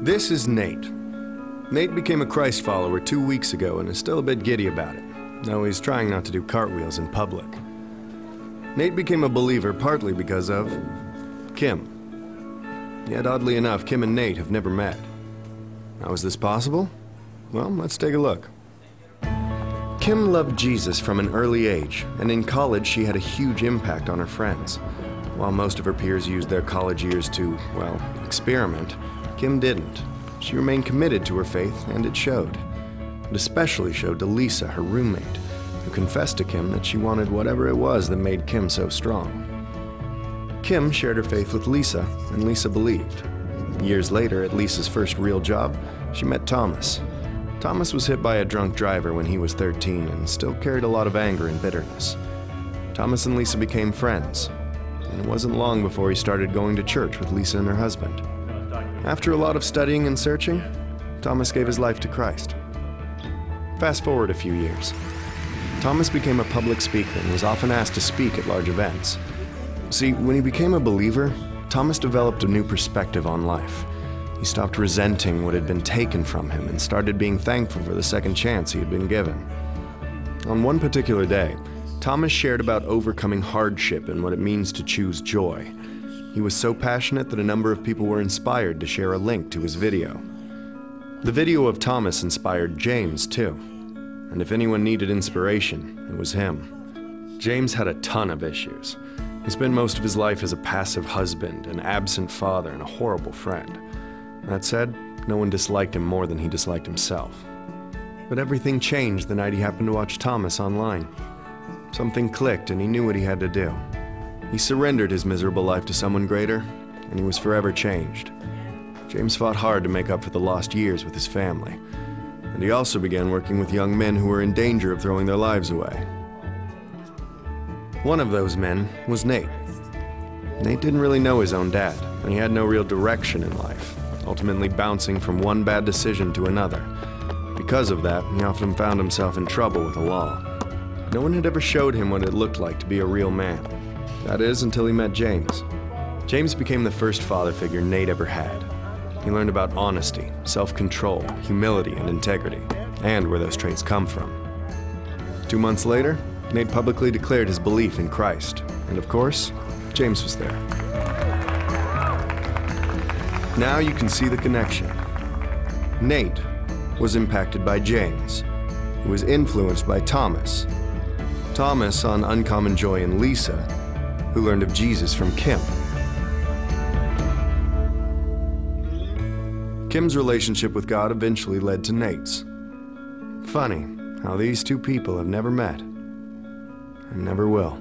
This is Nate. Nate became a Christ follower 2 weeks ago and is still a bit giddy about it, though he's trying not to do cartwheels in public. Nate became a believer partly because of Kim. Yet oddly enough, Kim and Nate have never met. How is this possible? Well, let's take a look. Kim loved Jesus from an early age, and in college she had a huge impact on her friends. While most of her peers used their college years to, well, experiment, Kim didn't. She remained committed to her faith, and it showed. It especially showed to Lisa, her roommate, who confessed to Kim that she wanted whatever it was that made Kim so strong. Kim shared her faith with Lisa, and Lisa believed. Years later, at Lisa's first real job, she met Thomas. Thomas was hit by a drunk driver when he was 13 and still carried a lot of anger and bitterness. Thomas and Lisa became friends, and it wasn't long before he started going to church with Lisa and her husband. After a lot of studying and searching, Thomas gave his life to Christ. Fast forward a few years. Thomas became a public speaker and was often asked to speak at large events. See, when he became a believer, Thomas developed a new perspective on life. He stopped resenting what had been taken from him and started being thankful for the second chance he had been given. On one particular day, Thomas shared about overcoming hardship and what it means to choose joy. He was so passionate that a number of people were inspired to share a link to his video. The video of Thomas inspired James, too. And if anyone needed inspiration, it was him. James had a ton of issues. He spent most of his life as a passive husband, an absent father, and a horrible friend. That said, no one disliked him more than he disliked himself. But everything changed the night he happened to watch Thomas online. Something clicked and he knew what he had to do. He surrendered his miserable life to someone greater, and he was forever changed. James fought hard to make up for the lost years with his family, and he also began working with young men who were in danger of throwing their lives away. One of those men was Nate. Nate didn't really know his own dad, and he had no real direction in life, ultimately bouncing from one bad decision to another. Because of that, he often found himself in trouble with the law. No one had ever showed him what it looked like to be a real man. That is, until he met James. James became the first father figure Nate ever had. He learned about honesty, self-control, humility, and integrity, and where those traits come from. 2 months later, Nate publicly declared his belief in Christ, and of course, James was there. Now you can see the connection. Nate was impacted by James, who was influenced by Thomas. Thomas saw an uncommon joy in Lisa, who learned of Jesus from Kim. Kim's relationship with God eventually led to Nate's. Funny how these two people have never met and never will.